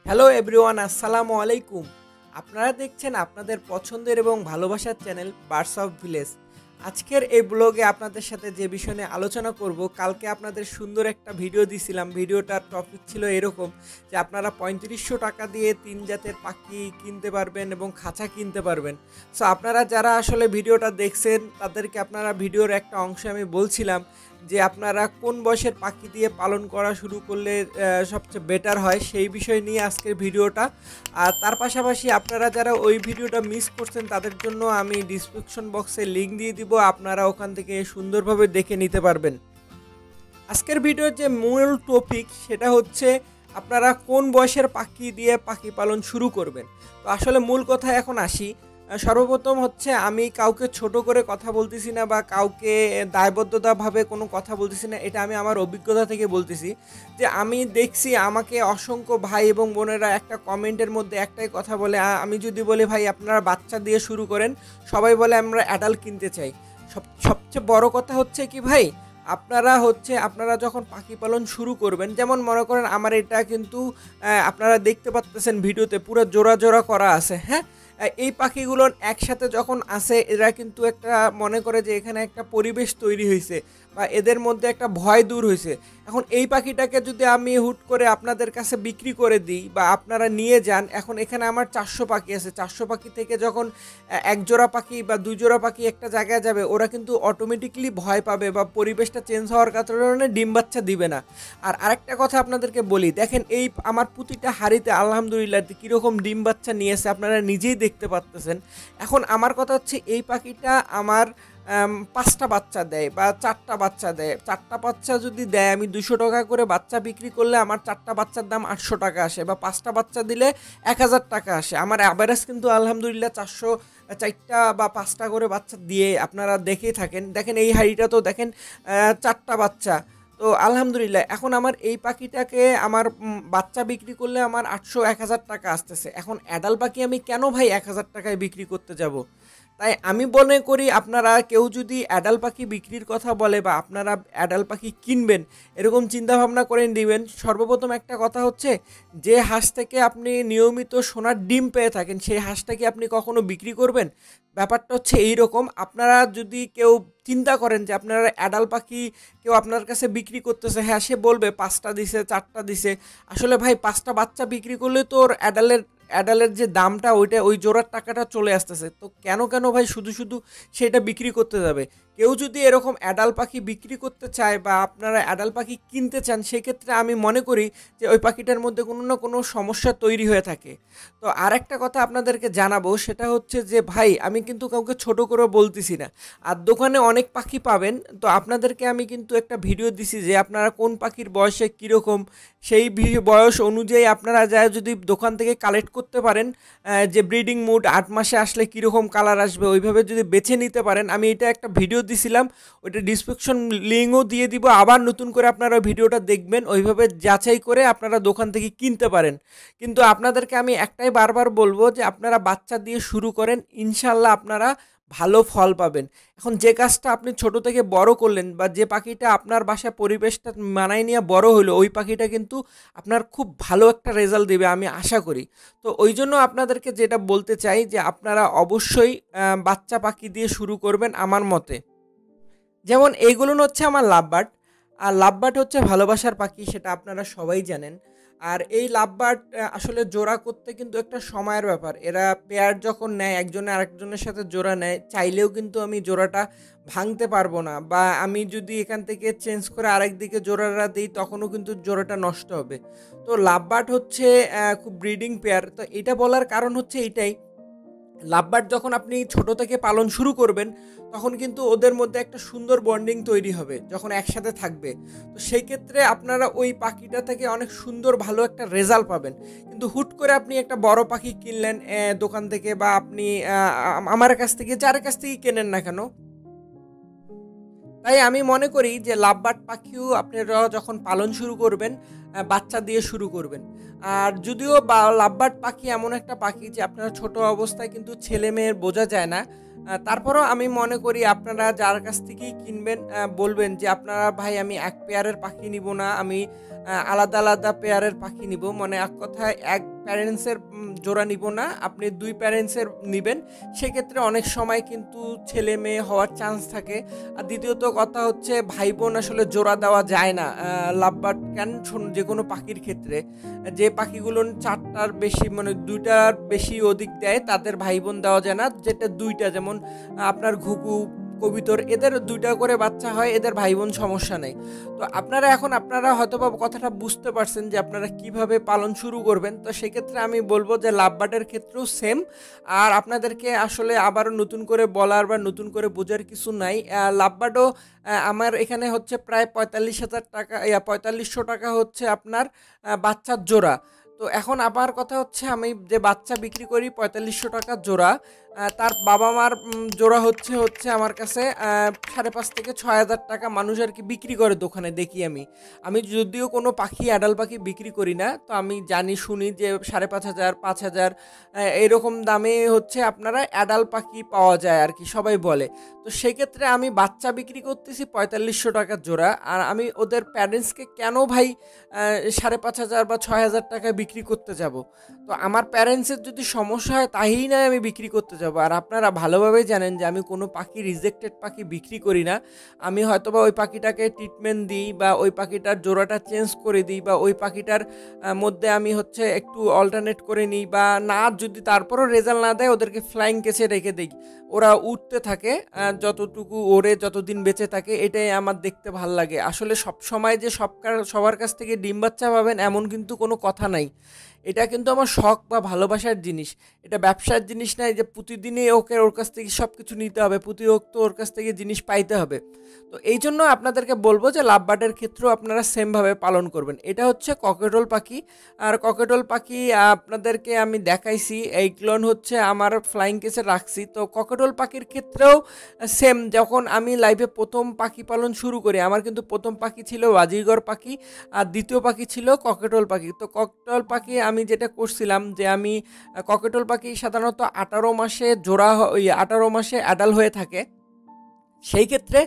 Hello everyone, আসসালামু আলাইকুম। আপনারা দেখছেন আপনাদের পছন্দের এবং ভালোবাসার চ্যানেল বার্ডস অফ ভিলেজ। আজকের এই ব্লগে আপনাদের সাথে যে বিষয় নিয়ে আলোচনা করব, কালকে আপনাদের সুন্দর একটা ভিডিও দিছিলাম। ভিডিওটার টপিক ছিল এরকম যে আপনারা ৩৫০০ টাকা দিয়ে ৩ জাতের পাখি কিনতে পারবেন এবং খাঁচা কিনতে পারবেন। সো আপনারা যারা আসলে ভিডিওটা দেখছেন তাদেরকে আপনারা ভিডিওর একটা অংশে আমি বলছিলাম যে আপনারা কোন বয়সের পাখি দিয়ে পালন করা শুরু করলে সবচেয়ে বেটার হয়, সেই বিষয় নিয়ে আজকের ভিডিওটা। আর তার পাশাপাশি আপনারা যারা ওই ভিডিওটা মিস করছেন তাদের জন্য আমি ডিসক্রিপশন বক্সে লিঙ্ক দিয়ে দিব, আপনারা ওখান থেকে সুন্দরভাবে দেখে নিতে পারবেন। আজকের ভিডিওর যে মূল টপিক সেটা হচ্ছে আপনারা কোন বয়সের পাখি দিয়ে পাখি পালন শুরু করবেন। তো আসলে মূল কথা এখন আসি। সর্বপ্রথম হচ্ছে আমি কাউকে ছোট করে কথা বলতেছি না বা কাউকে দায়বদ্ধতাভাবে কোনো কথা বলতেছি না, এটা আমি আমার অভিজ্ঞতা থেকে বলতেছি। যে আমি দেখছি আমাকে অসংখ্য ভাই এবং বোনেরা একটা কমেন্টের মধ্যে একটাই কথা বলে, আমি যদি বলি ভাই আপনারা বাচ্চা দিয়ে শুরু করেন, সবাই বলে আমরা অ্যাডাল্ট কিনতে চাই। সবচেয়ে বড় কথা হচ্ছে কি ভাই, আপনারা যখন পাখি পালন শুরু করবেন, যেমন মনে করেন আমার এটা কিন্তু আপনারা দেখতে পাচ্ছেন ভিডিওতে পুরো জোড়া জোড়া করা আছে। হ্যাঁ, এই পাখিগুলো একসাথে যখন আসে এরা কিন্তু একটা মনে করে যে এখানে একটা পরিবেশ তৈরি হয়েছে বা এদের মধ্যে একটা ভয় দূর হয়েছে। এখন এই পাখিটাকে যদি আমি হুট করে আপনাদের কাছে বিক্রি করে দিই বা আপনারা নিয়ে যান, এখন এখানে আমার ৪০০ পাখি আছে, ৪০০ পাখি থেকে যখন এক জোড়া পাখি বা দুই জোড়া পাখি একটা জায়গায় যাবে, ওরা কিন্তু অটোমেটিকলি ভয় পাবে বা পরিবেশটা চেঞ্জ হওয়ার কারণে ডিম বাচ্চা দিবে না। আর আরেকটা কথা আপনাদেরকে বলি, দেখেন এই আমার প্রতিটা হাড়িতে আলহামদুলিল্লাহ কীরকম ডিম বাচ্চা নিয়েছে আপনারা নিজেই দেখতে পাচ্তেছেন। এখন আমার কথা হচ্ছে এই পাখিটা আমার ৫টা বাচ্চা দেয় বা ৪টা বাচ্চা দেয়। ৪টা বাচ্চা যদি দেয়, আমি ২০০ টাকা করে বাচ্চা বিক্রি করলে আমার ৪টা বাচ্চার দাম ৮০০ টাকা আসে, বা ৫টা বাচ্চা দিলে ১০০০ টাকা আসে। আমার অ্যাভারেজ কিন্তু আলহামদুলিল্লাহ ৪টা বা ৫টা করে বাচ্চা দিয়ে আপনারা দেখেই থাকেন। দেখেন এই হাঁড়িটা তো দেখেন ৪টা বাচ্চা, তো আলহামদুলিল্লাহ। এখন আমার এই পাখিটাকে আমার বাচ্চা বিক্রি করলে আমার ৮০০-১০০০ টাকা আসতেছে। এখন অ্যাডাল্ট পাখি আমি কেন ভাই ১০০০ টাকায় বিক্রি করতে যাব? তাই আমি মনে করি আপনারা কেউ যদি অ্যাডাল্ট পাখি বিক্রির কথা বলে বা আপনারা অ্যাডাল্ট পাখি কিনবেন এরকম চিন্তাভাবনা করে নেবেন, সর্বপ্রথম একটা কথা হচ্ছে যে হাঁস থেকে আপনি নিয়মিত সোনার ডিম পেয়ে থাকেন সেই হাঁসটাকে আপনি কখনো বিক্রি করবেন? ব্যাপারটা হচ্ছে এইরকম। আপনারা যদি কেউ চিন্তা করেন যে আপনারা অ্যাডাল্ট পাখি কেউ আপনার কাছে বিক্রি করতেছে, হ্যাঁ সে বলবে ৫টা দিছে ৪টা দিছে। আসলে ভাই ৫টা বাচ্চা বিক্রি করলে তো ওর অ্যাডালের যে দামটা ওই জোড়ার টাকাটা চলে আসতেছে। তো কেন ভাই শুধু শুধু সেটা বিক্রি করতে যাবে? কেউ যদি এরকম অ্যাডাল্ট পাখি বিক্রি করতে চায় বা আপনারা অ্যাডাল্ট পাখি কিনতে চান, সেক্ষেত্রে আমি মনে করি যে ওই পাখিটার মধ্যে কোনো না কোনো সমস্যা তৈরি হয়ে থাকে। তো আর একটা কথা আপনাদেরকে জানাবো, সেটা হচ্ছে যে ভাই আমি কিন্তু কাউকে ছোট করে বলতেছি না। আর দোকানে অনেক পাখি পাবেন, তো আপনাদেরকে আমি কিন্তু একটা ভিডিও দিছি যে আপনারা কোন পাখির বয়সে কীরকম, সেই বয়স অনুযায়ী আপনারা যায় যদি দোকান থেকে কালেক্ট করতে পারেন যে ব্রিডিং মুড ৮ মাসে আসলে কীরকম কালার আসবে, ওইভাবে যদি বেছে নিতে পারেন। আমি এটা একটা ভিডিও দিছিলাম, ওইটা ডিসক্রিপশন লিঙ্কও দিয়ে দিব, আবার নতুন করে আপনারা ভিডিওটা দেখবেন, ওইভাবে যাচাই করে আপনারা দোকান থেকে কিনতে পারেন। কিন্তু আপনাদেরকে আমি একটাই বারবার বলবো যে আপনারা বাচ্চা দিয়ে শুরু করেন, ইনশাল্লাহ আপনারা ভালো ফল পাবেন। এখন যে কাজটা আপনি ছোট থেকে বড় করলেন বা যে পাখিটা আপনার বাসায় পরিবেশটা মানায় নিয়ে বড় হলো, ওই পাখিটা কিন্তু আপনার খুব ভালো একটা রেজাল্ট দেবে আমি আশা করি। তো ওই জন্য আপনাদেরকে যেটা বলতে চাই যে আপনারা অবশ্যই বাচ্চা পাখি দিয়ে শুরু করবেন আমার মতে। যেমন এইগুলো হচ্ছে আমার লাভবার্ড, আর লাভবার্ড হচ্ছে ভালোবাসার পাখি, সেটা আপনারা সবাই জানেন। আর এই লাভবার্ড আসলে জোড়া করতে কিন্তু একটা সময়ের ব্যাপার। এরা পেয়ার যখন নেয়, একজনে আরেকজনের সাথে জোড়া নেয়, চাইলেও কিন্তু আমি জোড়াটা ভাঙতে পারবো না, বা আমি যদি এখান থেকে চেঞ্জ করে আরেক দিকে জোড়াটা দিই তখনও কিন্তু জোড়াটা নষ্ট হবে। তো লাভবার্ড হচ্ছে খুব ব্রিডিং পেয়ার। তো এটা বলার কারণ হচ্ছে এইটাই, লাভবার্ড যখন আপনি ছোট থেকে পালন শুরু করবেন তখন কিন্তু ওদের মধ্যে একটা সুন্দর বন্ডিং তৈরি হবে যখন একসাথে থাকবে। তো সেই ক্ষেত্রে আপনারা ওই পাখিটা থেকে অনেক সুন্দর ভালো একটা রেজাল্ট পাবেন। কিন্তু হুট করে আপনি একটা বড় পাখি কিনলেন দোকান থেকে, বা আপনি আমার কাছ থেকে যার কাছ থেকে কেনেন না কেন, তাই আমি মনে করি যে লাভবার্ড পাখিও আপনারা যখন পালন শুরু করবেন বাচ্চা দিয়ে শুরু করবেন। আর যদিও লাভবার্ড পাখি এমন একটা পাখি যে আপনারা ছোট অবস্থায় কিন্তু ছেলে মেয়ের বোঝা যায় না, তারপরও আমি মনে করি আপনারা যার কাছ থেকেই কিনবেন বলবেন যে আপনারা ভাই আমি এক পেয়ারের পাখি নিব না, আমি আলাদা আলাদা পেয়ারের পাখি নিব, মানে এক কথায় এক প্যারেন্টসের জোড়া নিব না, আপনি দুই প্যারেন্টসের নেবেন। সেক্ষেত্রে অনেক সময় কিন্তু ছেলে মেয়ে হওয়ার চান্স থাকে। আর দ্বিতীয়ত কথা হচ্ছে ভাই বোন আসলে জোড়া দেওয়া যায় না লাভবার্ড কেন যে কোনো পাখির ক্ষেত্রে। যে পাখিগুলো চারটার বেশি মানে দুইটার বেশি অধিক দেয় তাদের ভাই বোন দেওয়া যায় না, যেটা দুইটা যেমন আপনার ঘুঘু কবিতর এদের দুইটা করে বাচ্চা হয়, এদের ভাই বোন সমস্যা নেই। তো আপনারা হয়তো বা কথাটা বুঝতে পারছেন যে আপনারা কিভাবে পালন শুরু করবেন। তো সেক্ষেত্রে আমি বলবো যে লাভবার্ডের ক্ষেত্রেও সেম। আর আপনাদেরকে আসলে আবারও নতুন করে বলার বা নতুন করে বোঝার কিছু নাই। লাভবার্ডও আমার এখানে হচ্ছে প্রায় 45,000 টাকা 4500 টাকা হচ্ছে আপনার বাচ্চার জোড়া। তো এখন আমার কথা হচ্ছে আমি যে বাচ্চা বিক্রি করি 4500 টাকা জোড়া, তার বাবা মার জোড়া হচ্ছে আমার কাছে 5,500 থেকে 6,000 টাকা মানুষ আর কি বিক্রি করে দোকানে দেখি। আমি যদিও কোনো পাখি অ্যাডাল পাখি বিক্রি করি না, তো আমি জানি শুনি যে 5,500 5,000 এরকম দামে হচ্ছে আপনারা অ্যাডাল পাখি পাওয়া যায় আর কি সবাই বলে। তো সেক্ষেত্রে আমি বাচ্চা বিক্রি করতেছি 4500 টাকার জোড়া। আর আমি ওদের প্যারেন্টসকে কেন ভাই 5,500 বা 6,000 টাকায় বিক্রি করতে যাব? তো আমার প্যারেন্টসের যদি সমস্যা হয় তাই নয় আমি বিক্রি করতে যাব। আর আপনারা ভালোভাবেই জানেন যে আমি কোনো পাখি রিজেক্টেড পাখি বিক্রি করি না। আমি হয়তোবা ওই পাখিটাকে ট্রিটমেন্ট দিই বা ওই পাখিটার জোড়াটা চেঞ্জ করে দিই বা ওই পাখিটার মধ্যে আমি হচ্ছে একটু অল্টারনেট করে নিই, বা না যদি তারপরও রেজাল্ট না দেয় ওদেরকে ফ্লাইং কেসে রেখে দিই, ওরা উঠতে থাকে যতটুকু ওরে যতদিন বেঁচে থাকে। এটাই আমার দেখতে ভাল লাগে। আসলে সব সময় যে সবার কাছ থেকে ডিম বাচ্চা পাবেন এমন কিন্তু কোনো কথা নাই। এটা কিন্তু আমার শখ বা ভালোবাসার জিনিস, এটা ব্যবসার জিনিস নাই যে প্রতিদিনই ওর কাছ থেকে সব কিছু নিতে হবে, প্রতিরক্ত ওর কাছ থেকে জিনিস পাইতে হবে। তো এই জন্য আপনাদেরকে বলবো যে লাভবার্ডের ক্ষেত্রেও আপনারা সেমভাবে পালন করবেন। এটা হচ্ছে ককেটল পাখি। আর ককেটল পাখি আপনাদেরকে আমি দেখাইছি, এইগুলো হচ্ছে আমার ফ্লাইং কেসে রাখছি। তো ককেটল পাখির ক্ষেত্রেও সেম। যখন আমি লাইফে প্রথম পাখি পালন শুরু করি আমার কিন্তু প্রথম পাখি ছিল বাজিগর পাখি, আর দ্বিতীয় পাখি ছিল ককেটল পাখি। তো ককেটল পাখি আমি যেটা করছিলাম যে আমি ককেটল পাখি সাধারণত 18 মাসে জোড়া 18 মাসে অ্যাডাল হয়ে থাকে। সেই ক্ষেত্রে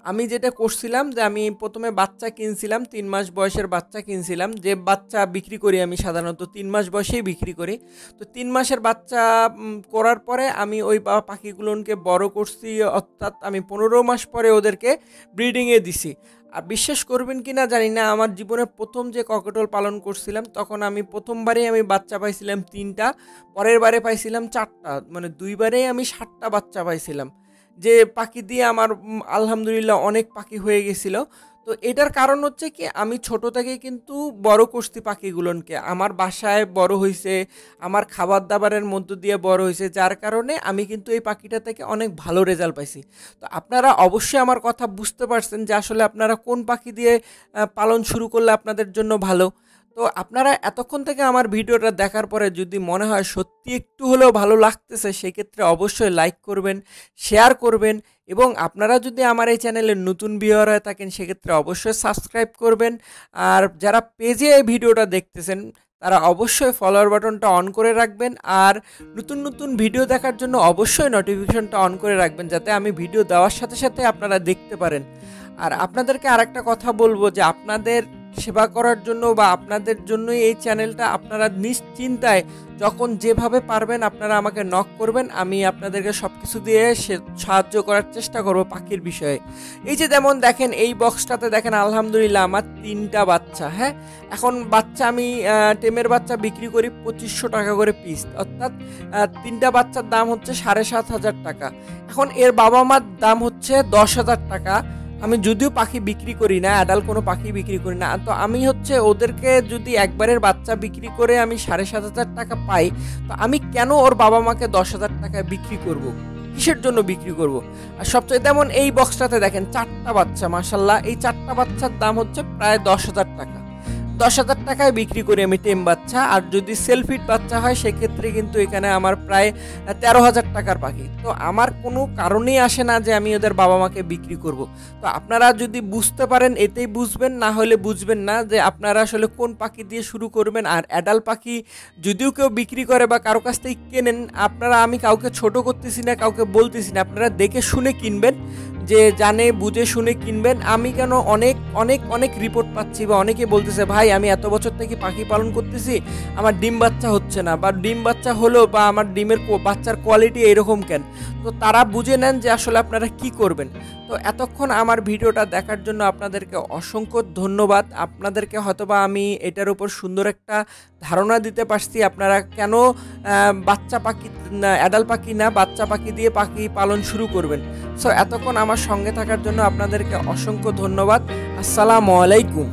আমি যেটা করছিলাম যে আমি প্রথমে বাচ্চা কিনছিলাম, 3 মাস বয়সের বাচ্চা কিনছিলাম, যে বাচ্চা বিক্রি করি আমি সাধারণত 3 মাস বয়সেই বিক্রি করি। তো 3 মাসের বাচ্চা করার পরে আমি ওই পাখিগুলোকে বড় করছি, অর্থাৎ আমি 15 মাস পরে ওদেরকে ব্রিডিংয়ে দিছি। আর বিশ্বাস করবেন কি না জানি না, আমার জীবনে প্রথম যে ককেটল পালন করছিলাম তখন আমি প্রথমবারেই আমি বাচ্চা পাইছিলাম 3টা, পরের বারে পাইছিলাম 4টা, মানে 2বারেই আমি 7টা বাচ্চা পাইছিলাম। যে পাখি দিয়ে আমার আলহামদুলিল্লাহ অনেক পাখি হয়ে গেছিল। তো এটার কারণ হচ্ছে কি আমি ছোট থেকে কিন্তু বড় করছি পাখিগুলোকে, আমার বাসায় বড় হয়েছে, আমার খাবার দাবারের মধ্য দিয়ে বড় হয়েছে, যার কারণে আমি কিন্তু এই পাখিটা থেকে অনেক ভালো রেজাল্ট পাইছি। তো আপনারা অবশ্যই আমার কথা বুঝতে পারছেন যে আসলে আপনারা কোন পাখি দিয়ে পালন শুরু করলে আপনাদের জন্য ভালো। তো আপনারা এতক্ষণ থেকে আমার ভিডিওটা দেখার পরে যদি মনে হয় সত্যি একটু হলেও ভালো লাগতেছে, সেক্ষেত্রে অবশ্যই লাইক করবেন, শেয়ার করবেন, এবং আপনারা যদি আমার এই চ্যানেলের নতুন ভিউয়ার হয়ে থাকেন সেক্ষেত্রে অবশ্যই সাবস্ক্রাইব করবেন। আর যারা পেজে এই ভিডিওটা দেখতেছেন তারা অবশ্যই ফলোয়ার বাটনটা অন করে রাখবেন। আর নতুন নতুন ভিডিও দেখার জন্য অবশ্যই নোটিফিকেশনটা অন করে রাখবেন, যাতে আমি ভিডিও দেওয়ার সাথে সাথে আপনারা দেখতে পারেন। আর আপনাদেরকে আরেকটা কথা বলবো যে আপনাদের সেবা করার জন্য বা আপনাদের জন্যই এই চ্যানেলটা, আপনারা নিশ্চিন্তায় যখন যেভাবে পারবেন আপনারা আমাকে নক করবেন, আমি আপনাদেরকে সব কিছু দিয়ে সাহায্য করার চেষ্টা করব পাখির বিষয়ে। এই যে যেমন দেখেন এই বক্সটাতে দেখেন আলহামদুলিল্লাহ আমার 3টা বাচ্চা। হ্যাঁ, এখন বাচ্চা আমি টেমের বাচ্চা বিক্রি করি 2500 টাকা করে পিস, অর্থাৎ 3টা বাচ্চার দাম হচ্ছে 7,500 টাকা। এখন এর বাবা মার দাম হচ্ছে 10,000 টাকা। আমি যদিও পাখি বিক্রি করি না, অ্যাডাল কোনো পাখি বিক্রি করি না, তো আমি হচ্ছে ওদেরকে যদি একবারের বাচ্চা বিক্রি করে আমি 7,500 টাকা পাই, তো আমি কেন ওর বাবা মাকে 10,000 টাকায় বিক্রি করব? কিসের জন্য বিক্রি করব? আর সবচেয়ে তেমন এই বক্সটাতে দেখেন 4টা বাচ্চা, মাশাল্লাহ এই 4টা বাচ্চার দাম হচ্ছে প্রায় 10,000 টাকা। 10,000 টাকায় বিক্রি করি আমি টেম বাচ্চা। আর যদি সেলফিট বাচ্চা হয় সেক্ষেত্রে কিন্তু এখানে আমার প্রায় 13,000 টাকার পাখি। তো আমার কোনো কারণেই আসে না যে আমি ওদের বাবা মাকে বিক্রি করব। তো আপনারা যদি বুঝতে পারেন এতেই বুঝবেন, না হলে বুঝবেন না যে আপনারা আসলে কোন পাখি দিয়ে শুরু করবেন। আর অ্যাডাল্ট পাখি যদিও কেউ বিক্রি করে বা কারো কাছ থেকে কেনেন, আপনারা, আমি কাউকে ছোট করতেছি না, কাউকে বলতেছি না, আপনারা দেখে শুনে কিনবেন, যে জানে বুঝে শুনে কিনবেন। আমি কেন অনেক অনেক অনেক রিপোর্ট পাচ্ছি বা অনেকে বলতেছে ভাই আমি এত বছর থেকে পাখি পালন করতেছি, আমার ডিম বাচ্চা হচ্ছে না, বা ডিম বাচ্চা হলো, বা আমার ডিমের বাচ্চার কোয়ালিটি এরকম কেন। তো তারা বুঝে নেন যে আসলে আপনারা কি করবেন। তো এতক্ষণ আমার ভিডিওটা দেখার জন্য আপনাদেরকে অসংখ্য ধন্যবাদ। আপনাদেরকে হয়তোবা আমি এটার উপর সুন্দর একটা ধারণা দিতে পারছি আপনারা কেন বাচ্চা পাখি না, অ্যাডাল্ট পাখি না, বাচ্চা পাখি দিয়ে পাখি পালন শুরু করবেন। সো এতক্ষণ আমার সঙ্গে থাকার জন্য আপনাদেরকে অসংখ্য ধন্যবাদ। আসসালামু আলাইকুম।